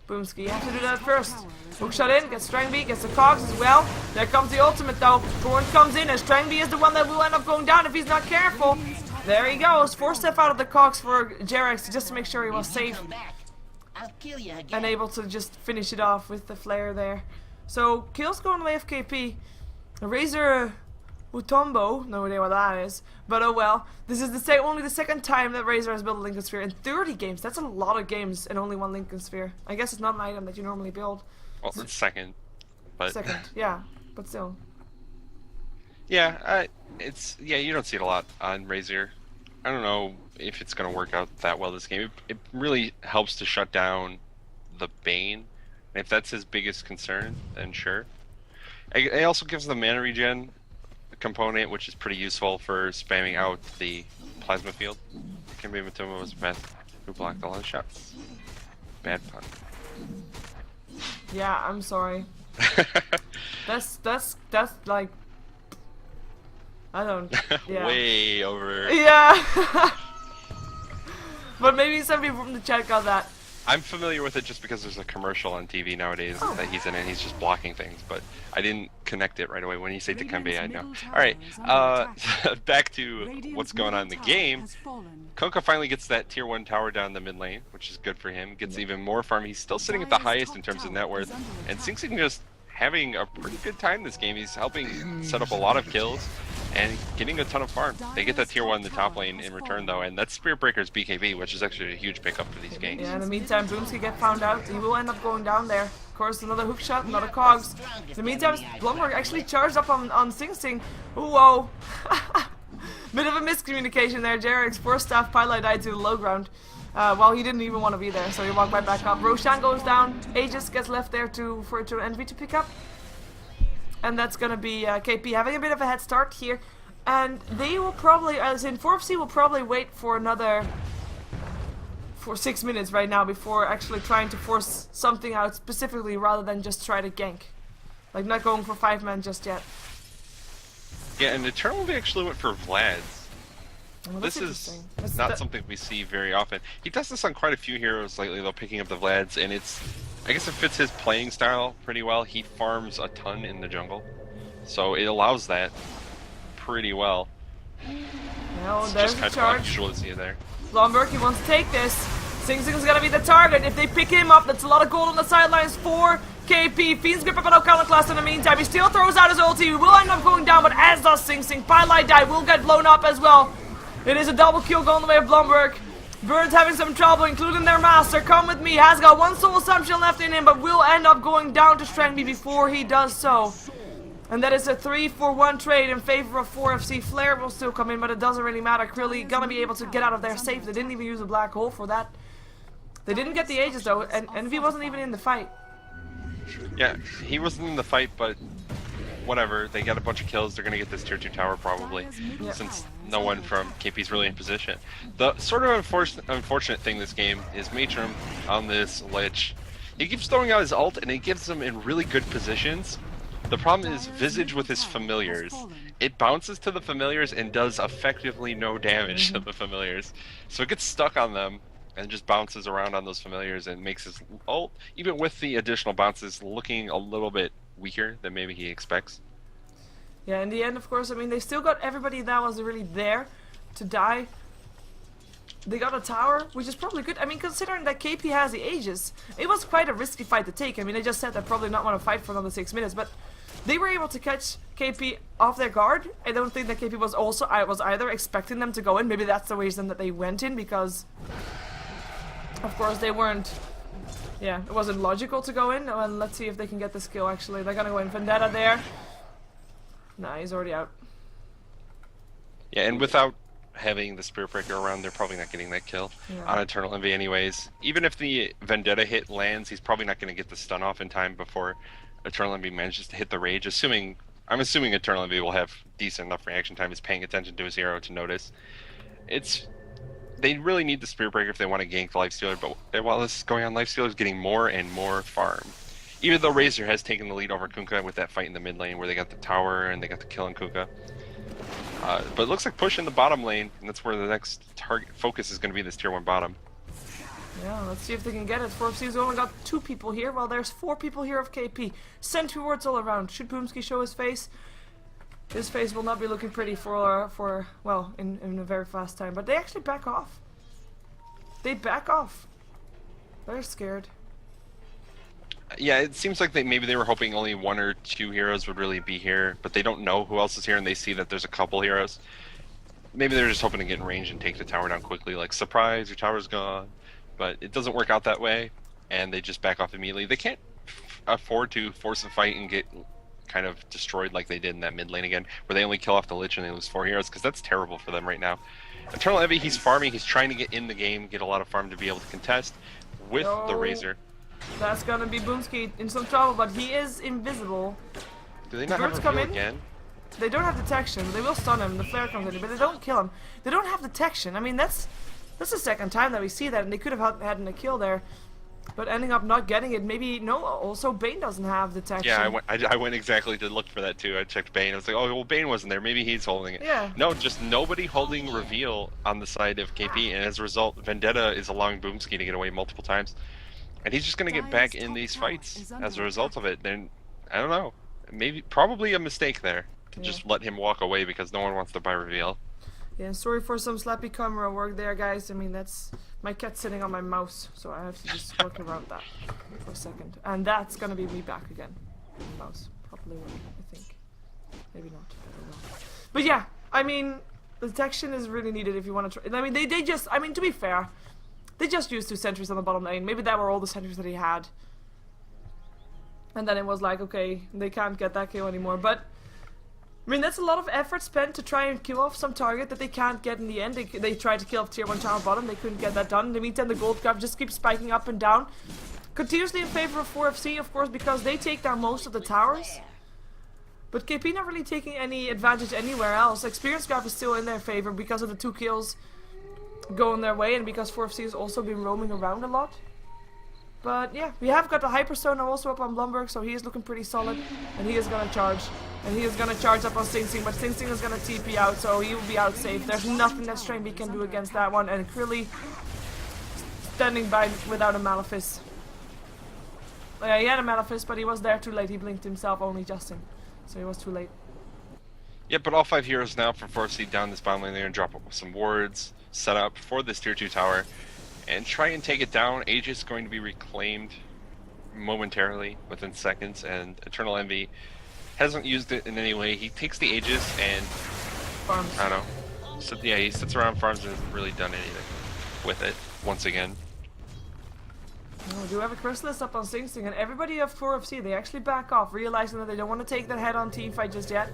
Boomski, you have to do that first. Hookshot in, gets Strangby, gets the cogs as well. There comes the ultimate though. Thorn comes in, and Strangby is the one that will end up going down if he's not careful. There he goes. 4-step out of the cogs for Jarex just to make sure he was safe I'll kill you again. and able to just finish it off with the flare there. So kills going away of KP. Razor Utombo, no idea what that is, but oh well. This is only the second time that Razor has built a Lincoln Sphere in 30 games. That's a lot of games and only one Lincoln Sphere. I guess it's not an item that you normally build. Well, it's second, but Second, yeah, but still. yeah, you don't see it a lot on Razor. I don't know if it's going to work out that well this game. It really helps to shut down the Bane, and if that's his biggest concern, then sure. It also gives the mana regen component, which is pretty useful for spamming out the plasma field. Kimbe Matoma was the best who blocked a lot of shots. Bad pun. Yeah, I'm sorry. That's like, I don't, yeah. Way over. Yeah. But maybe some people from the chat got that. I'm familiar with it just because there's a commercial on TV nowadays that he's in and he's just blocking things, but I didn't connect it right away. When you say Dikembe, I know. Alright, back to what's going on in the game. Kunkka finally gets that tier 1 tower down the mid lane, which is good for him. Gets even more farm. He's still sitting at the highest in terms of net worth. And Sing Sing just having a pretty good time this game. He's helping set up a lot of kills. and getting a ton of farm. They get that tier 1 in the top lane in return though, and that's Spirit Breaker's BKB, which is actually a huge pickup for these ganks. Yeah, in the meantime, Boomski get found out. He will end up going down there. Of course, another hook shot, another cogs. In the meantime, Blumberg actually charged up on Sing Sing. Whoa. Bit of a miscommunication there. Jarek's first staff pilot died to the low ground. Well, he didn't even want to be there, so he walked right back up. Roshan goes down. Aegis gets left there for Envy to pick up. And that's going to be KP having a bit of a head start here. And they will probably, as in 4FC will probably wait for 6 minutes right now before actually trying to force something out specifically rather than just try to gank. Like not going for 5-man just yet. Yeah, and Eternal they actually went for Vlad's. Well, This is not something we see very often. He does this on quite a few heroes lately though, picking up the Vlads, and I guess it fits his playing style pretty well. He farms a ton in the jungle, so it allows that pretty well. Well, It's there's just the kind charge. of unusual to see it there. Blomberg, he wants to take this. Sing Sing's gonna be the target. If they pick him up, that's a lot of gold on the sidelines for KP. Fiend's grip up an counter class in the meantime. He still throws out his ulti. He will end up going down, but as does Sing Sing. Pylite die will get blown up as well. It is a double kill going the way of Blomberg. Birds having some trouble, including their master. Come with me. Has got one soul assumption left in him, but will end up going down to Strangby before he does so. And that is a 3-for-1 trade in favor of 4FC. Flare will still come in, but it doesn't really matter. Krilly gonna be able to get out of there safe. They didn't even use a black hole for that. They didn't get the Aegis though, and Envy wasn't even in the fight. Yeah, he wasn't in the fight, but whatever. They got a bunch of kills. They're gonna get this tier 2 tower probably, since no one from KP's really in position. The sort of unfortunate thing this game is Matrim on this Lich. He keeps throwing out his ult, and it gives him in really good positions. The problem is Visage with his familiars. It bounces to the familiars and does effectively no damage to the familiars. So it gets stuck on them and just bounces around on those familiars and makes his ult, even with the additional bounces, looking a little bit weaker than maybe he expects. Yeah, in the end, of course, I mean, they still got everybody that was really there to die. They got a tower, which is probably good. I mean, considering that KP has the Aegis, it was quite a risky fight to take. I mean, they just said they'd probably not want to fight for another 6 minutes, but they were able to catch KP off their guard. I don't think that KP was either expecting them to go in. Maybe that's the reason that they went in, because of course they weren't. Yeah, it wasn't logical to go in. Well, let's see if they can get this kill. Actually, they're gonna go in. Vendetta there. Nah, he's already out. Yeah, and without having the Spirit Breaker around, they're probably not getting that kill on Eternal Envy anyways. Even if the Vendetta hit lands, he's probably not going to get the stun off in time before Eternal Envy manages to hit the Rage. I'm assuming Eternal Envy will have decent enough reaction time. He's paying attention to his hero to notice. They really need the Spirit Breaker if they want to gank the Lifestealer, but while this is going on, Lifestealer is getting more and more farm. Even though Razor has taken the lead over Kunkka with that fight in the mid lane where they got the tower and they got the kill on Kunkka. But it looks like push in the bottom lane, and that's where the next target focus is going to be, this tier 1 bottom. Yeah, let's see if they can get it. 4FC's only got 2 people here, while there's 4 people here of KP. Sentry wards all around. Should Boomski show his face? His face will not be looking pretty for well, in a very fast time. But they actually back off. They back off. They're scared. Yeah, it seems like maybe they were hoping only 1 or 2 heroes would really be here, but they don't know who else is here, and they see that there's a couple heroes. Maybe they're just hoping to get in range and take the tower down quickly, like, surprise, your tower's gone. But it doesn't work out that way, and they just back off immediately. They can't afford to force a fight and get kind of destroyed like they did in that mid lane again, where they only kill off the Lich and they lose 4 heroes, because that's terrible for them right now. Eternal Envy, he's farming, he's trying to get in the game, get a lot of farm to be able to contest with the Razor. That's gonna be Boomski in some trouble, but he is invisible. Do they not Birds have come reveal in. again? They don't have detection. They will stun him. The flare comes in, but they don't kill him. They don't have detection. I mean, that's the second time that we see that, and they could have had a kill there, but ending up not getting it. Maybe no. Also, Bane doesn't have detection. Yeah, I went exactly to look for that too. I checked Bane. I was like, oh well, Bane wasn't there. Maybe he's holding it. Yeah. No, just nobody holding reveal on the side of KP, and as a result, Vendetta is allowing Boomski to get away multiple times. And he's just going to get back in these fights as a result of it. Then, I don't know. Probably a mistake there to just let him walk away because no one wants to buy reveal. Yeah, sorry for some slappy camera work there, guys. I mean, that's my cat sitting on my mouse, so I have to just work around that for a second. And that's going to be me back again. Mouse. Probably will, I think. Maybe not. I don't know. But yeah, I mean, detection is really needed if you want to try. I mean, they just, I mean, to be fair, they just used 2 sentries on the bottom lane. Maybe that were all the sentries that he had. And then it was like, okay, they can't get that kill anymore. But, I mean, that's a lot of effort spent to try and kill off some target that they can't get in the end. They tried to kill off tier 1 tower bottom, they couldn't get that done. In the meantime, the gold graph just keeps spiking up and down. Continuously in favor of 4FC, of course, because they take down most of the towers. But KP not really taking any advantage anywhere else. Experience graph is still in their favor because of the 2 kills going their way and because 4FC has also been roaming around a lot. But yeah, we have got the Hyperstone now also up on Blumberg, so he is looking pretty solid. And he is gonna charge. And he is gonna charge up on Sing Sing, but Sing Sing is gonna TP out, so he will be out safe. There's nothing that Strangby can do against that one, and Krilly standing by without a Malefice. Yeah, he had a Malefice, but he was there too late. He blinked himself, only Justin. So he was too late. Yeah, but all 5 heroes now from 4FC down this bottom lane. They're gonna drop some wards, set up for this tier 2 tower, and try and take it down. Aegis is going to be reclaimed momentarily, within seconds, and Eternal Envy hasn't used it in any way. He takes the Aegis and Farms. I don't know. So yeah, he sits around, farms, and hasn't really done anything with it once again. Oh, do have a Chrysalis up on Sing Sing, and everybody of 4FC, they actually back off, realizing that they don't want to take that head-on team fight just yet.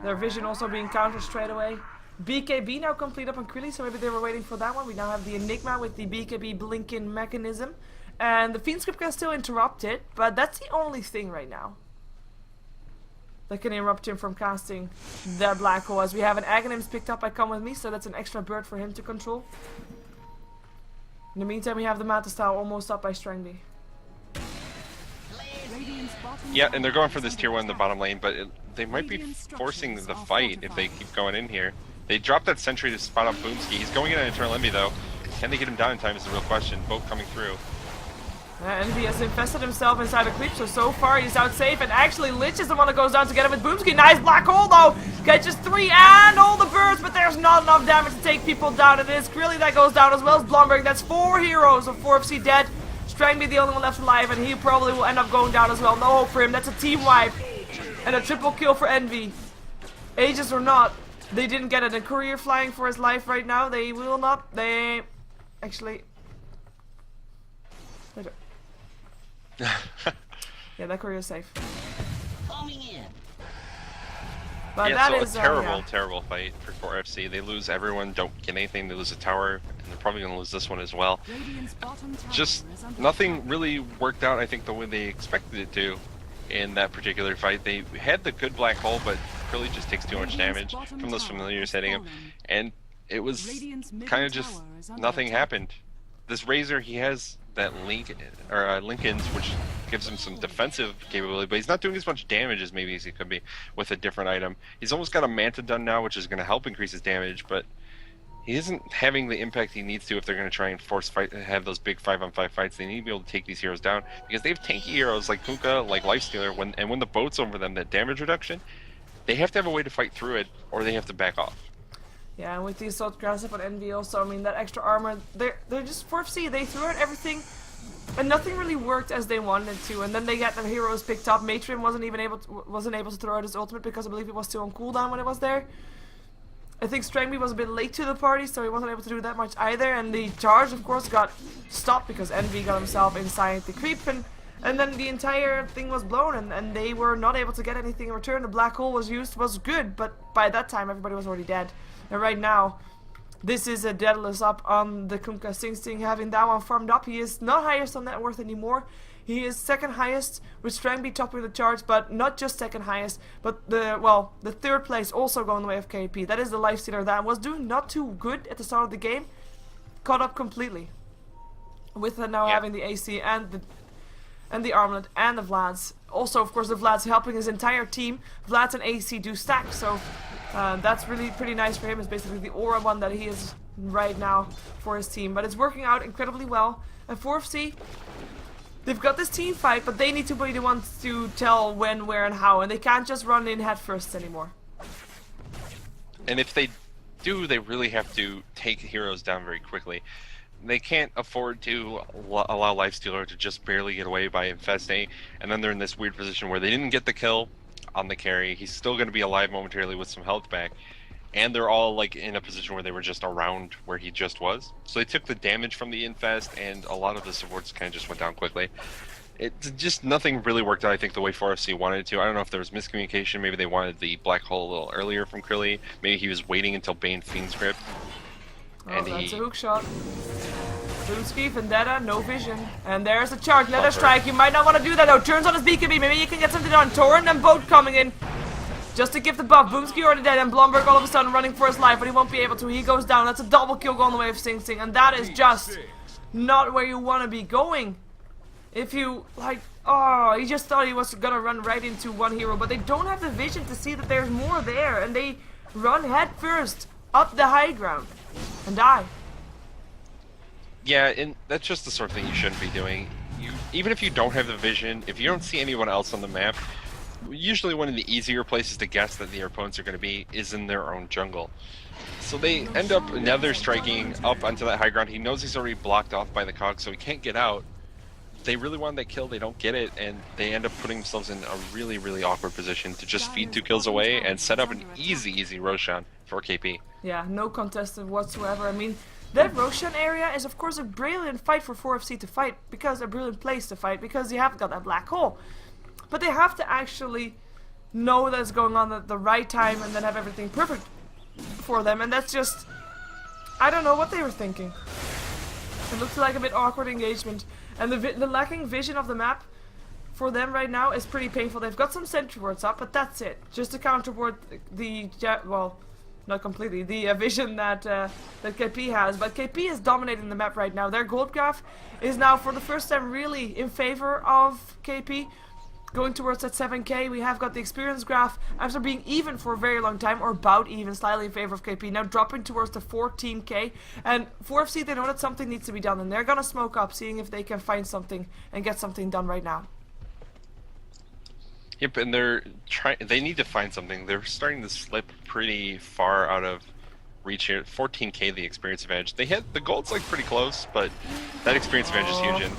Their vision also being countered straight away. BKB now complete up on Krilly, so maybe they were waiting for that one. We now have the Enigma with the BKB blinking mechanism. And the Fiend Script can still interrupt it, but that's the only thing right now that can interrupt him from casting that black hole. As we have an Aghanims picked up by Come With Me, so that's an extra bird for him to control. In the meantime, we have the Manta Style almost up by Strangby. Yeah, and they're going for this tier 1 in the bottom lane, but they might be forcing the fight if they keep going in here. They dropped that sentry to spot up Boomski. He's going in on Eternal Envy though. Can they get him down in time is the real question. Both coming through. Envy has infested himself inside a creep, so far he's out safe, and actually Lich is the one that goes down to get him with Boomski. Nice black hole though! Catches 3 and all the birds, but there's not enough damage to take people down. It is Krilly that goes down as well as Blomberg. That's 4 heroes of 4FC dead. Strangby the only one left alive, and he probably will end up going down as well. No hope for him. That's a team wipe. And a triple kill for Envy. Aegis or not, they didn't get it. A courier flying for his life right now. They will not. They actually. Yeah, that courier is safe. Coming in. But yeah, that so is a terrible, yeah. terrible fight for 4FC. They lose everyone, don't get anything. They lose a tower, and they're probably going to lose this one as well. Just nothing really worked out, I think, the way they expected it to in that particular fight. They had the good black hole, but really just takes too much damage from those familiars hitting him. And it was kind of just nothing happened. This Razor, he has that Lincoln's, which gives him some defensive capability, but he's not doing as much damage as maybe as he could be with a different item. He's almost got a Manta done now, which is going to help increase his damage, but he isn't having the impact he needs to if they're going to try and have those big 5-on-5 fights. They need to be able to take these heroes down, because they have tanky heroes like Kunkka, like Lifestealer, when the boat's over them, that damage reduction, they have to have a way to fight through it, or they have to back off. Yeah, and with the Assault Grasp on Envy also, I mean, that extra armor, they're just 4FC, they threw out everything, and nothing really worked as they wanted to, and then they got their heroes picked up. Matrim wasn't able to throw out his ultimate because I believe it was still on cooldown when it was there. I think Strangby was a bit late to the party, so he wasn't able to do that much either, and the charge, of course, got stopped because Envy got himself inside the creep, and then the entire thing was blown, and they were not able to get anything in return. The black hole was good, but by that time everybody was already dead. And right now, this is a Daedalus up on the Kunkka Sing Sing, having that one farmed up. He is not highest on net worth anymore. He is second highest, with Strangby topping the charts, but not just second highest, but the third place also going the way of KP. That is the Lifestealer that was doing not too good at the start of the game. Caught up completely. With now having the AC and the Armlet and the Vlads. Also, of course, the Vlad's helping his entire team. Vlad and AC do stack, so that's really pretty nice for him. It's basically the aura one that he is right now for his team. But it's working out incredibly well. And 4FC, they've got this team fight, but they need to be the ones to tell when, where, and how. And they can't just run in head first anymore. And if they do, they really have to take heroes down very quickly. They can't afford to allow Lifestealer to just barely get away by infesting, and then they're in this weird position where they didn't get the kill on the carry. He's still going to be alive momentarily with some health back. And they're all like in a position where they were just around where he just was. So they took the damage from the infest, and a lot of the supports kind of just went down quickly. It just nothing really worked out, I think, the way 4FC wanted it to. I don't know if there was miscommunication. Maybe they wanted the black hole a little earlier from Krilly. Maybe he was waiting until Bane Fiend's grip. Oh, that's a hook shot. Boomski, Vendetta, no vision. And there's a charge. Nether strike. You might not want to do that though. Turns on his beacon beam. Maybe you can get something done. Torrent and Boat coming in. Just to give the buff. Boomski already dead, and Blomberg all of a sudden running for his life, but he won't be able to. He goes down. That's a double kill going the way of Sing Sing, and that is just not where you want to be going. If you, like, oh, he just thought he was gonna run right into one hero, but they don't have the vision to see that there's more there, and they run head first up the high ground and die. Yeah, and that's just the sort of thing you shouldn't be doing. Even if you don't have the vision, if you don't see anyone else on the map, usually one of the easier places to guess that their opponents are going to be is in their own jungle. So they end up nether striking up onto that high ground. He knows he's already blocked off by the cog, so he can't get out. They really want that kill, they don't get it, and they end up putting themselves in a really, really awkward position to just feed 2 kills away and set up an easy Roshan for KP. Yeah, no contest whatsoever. I mean, that Roshan area is of course a brilliant fight for 4FC to fight, because a brilliant place to fight, because you have got that black hole. But they have to actually know that it's going on at the right time and then have everything perfect for them. And that's just, I don't know what they were thinking. It looks like a bit awkward engagement. And the lacking vision of the map for them right now is pretty painful. They've got some sentry wards up, but that's it. Just to counterboard the, well, not completely, the vision that that KP has. But KP is dominating the map right now. Their gold graph is now for the first time really in favor of KP. Going towards that 7k, we have got the experience graph after being even for a very long time, or about even, slightly in favor of KP, now dropping towards the 14k. And 4FC, they know that something needs to be done, and they're gonna smoke up, seeing if they can find something and get something done right now. Yep, and they need to find something. They're starting to slip pretty far out of reach here. 14k the experience advantage. They hit the gold's like pretty close, but that experience advantage is huge. And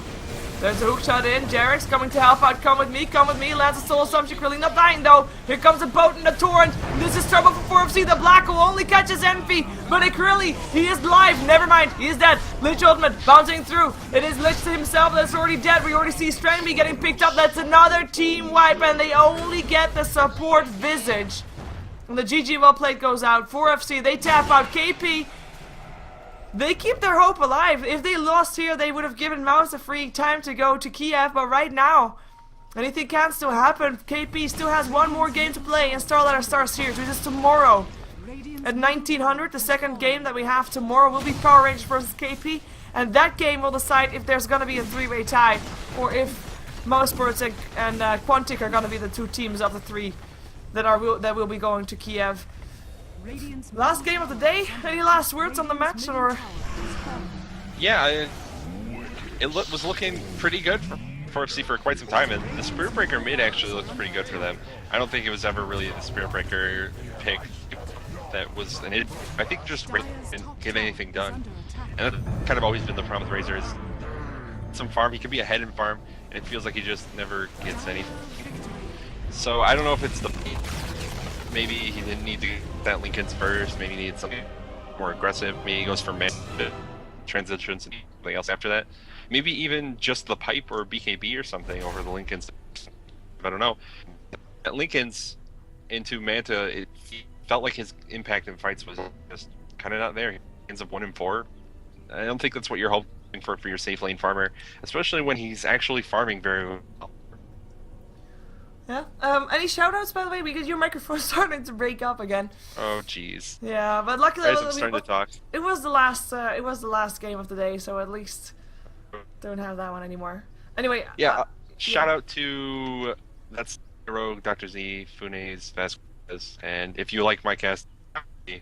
there's a hook shot in. Jarek's coming to help out. Come with me, come with me. Lands a soul assumption. Krilly not dying though. Here comes a boat and a torrent. This is trouble for 4FC. The black hole only catches Envy. But Krilly, he is live. Never mind, he is dead. Lich ultimate bouncing through. It is Lich himself that's already dead. We already see Strangby getting picked up. That's another team wipe, and they only get the support Visage. And the GG well played goes out. 4FC, they tap out. KP, they keep their hope alive. If they lost here, they would have given Mouse a free time to go to Kiev, but right now, anything can still happen. KP still has one more game to play in StarLadder StarSeries, which is tomorrow at 1900. The second game that we have tomorrow will be Power Rangers versus KP, and that game will decide if there's gonna be a 3-way tie, or if Mousebirds and Quantic are gonna be the 2 teams of the 3 that will be going to Kiev. Last game of the day. Any last words on the match, or? yeah, it was looking pretty good for 4FC for quite some time, and the Spirit Breaker mid actually looked pretty good for them. I don't think it was ever really the Spirit Breaker pick that was an I think just didn't get anything done, and that's kind of always been the problem with Razor. Is some farm, he could be ahead in farm, and it feels like he just never gets anything. So I don't know if it's the, maybe he didn't need to get that Lincoln's first, maybe he needed something more aggressive, maybe he goes for transitions and something else after that. Maybe even just the pipe or BKB or something over the Lincolns. I don't know. At Lincoln's into Manta, it felt like his impact in fights was just kind of not there. He ends up 1-4. I don't think that's what you're hoping for your safe lane farmer, especially when he's actually farming very well. Yeah. Any shoutouts, by the way, because your microphone's starting to break up again. Oh jeez. Yeah, but luckily I'm starting to talk. It was the last game of the day, so at least don't have that one anymore. Anyway. Yeah. Shout out to that's Rogue, Dr. Z, Funes, Vasquez, and if you like my cast, watch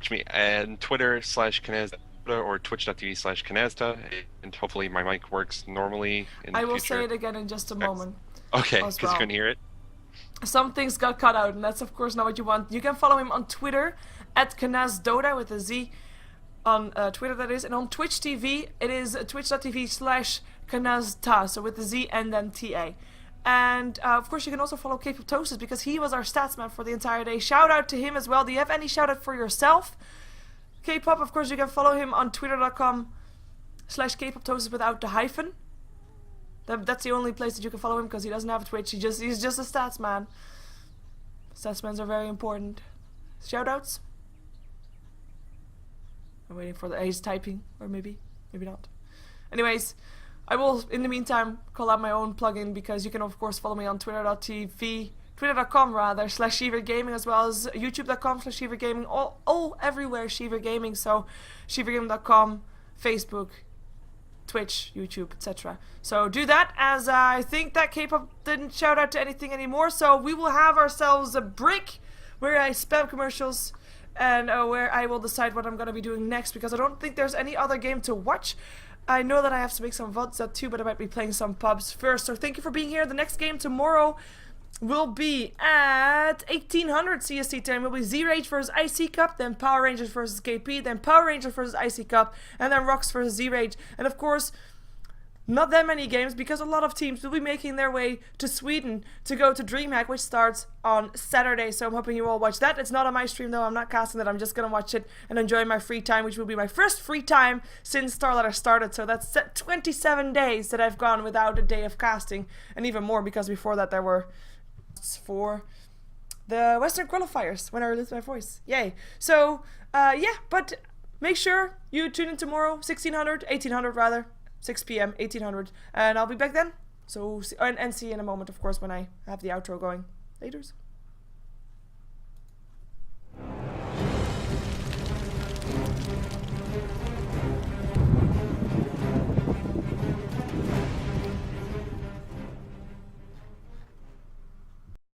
me and Twitter/Kanaz or Twitch.tv/Kanazta, and hopefully my mic works normally in the I will future. say it again in just a moment. Okay, because you couldn't hear it. Some things got cut out, and that's of course not what you want. You can follow him on Twitter at KanazDota with a Z on Twitter, that is, and on Twitch TV it is twitch.tv/KanazTA, so with the Z and then TA. And of course, you can also follow K-poptosis because he was our statsman for the entire day. Shout out to him as well. Do you have any shout out for yourself? K-pop, of course, you can follow him on twitter.com/K-poptosis without the hyphen. That's the only place that you can follow him because he doesn't have a Twitch. He's just a statsman. Statsmans are very important. Shoutouts? I'm waiting for the he's typing, or maybe not. Anyways, I will in the meantime call out my own plugin because you can of course follow me on twitter.com /SheeverGaming as well as youtube.com/SheeverGaming, all everywhere SheeverGaming. So SheeverGaming.com, Facebook, Twitch, YouTube, etc. So do that, as I think that K-pop didn't shout out to anything anymore. So we will have ourselves a break where I spam commercials and where I will decide what I'm going to be doing next because I don't think there's any other game to watch. I know that I have to make some VODs too, but I might be playing some pubs first. So thank you for being here. The next game tomorrow will be at 1800 CST time. It will be Z-Rage versus IC Cup, then Power Rangers versus KP, then Power Rangers versus IC Cup, and then Rocks versus Z-Rage. And of course, not that many games because a lot of teams will be making their way to Sweden to go to DreamHack, which starts on Saturday. So I'm hoping you all watch that. It's not on my stream though. I'm not casting it. I'm just gonna watch it and enjoy my free time, which will be my first free time since StarLadder started. So that's 27 days that I've gone without a day of casting, and even more because before that there were for the Western qualifiers when I released my voice. Yay. So yeah, but make sure you tune in tomorrow, 1800 rather, 6 p.m. 1800, and I'll be back then. So and see you in a moment, of course, when I have the outro going. Laters.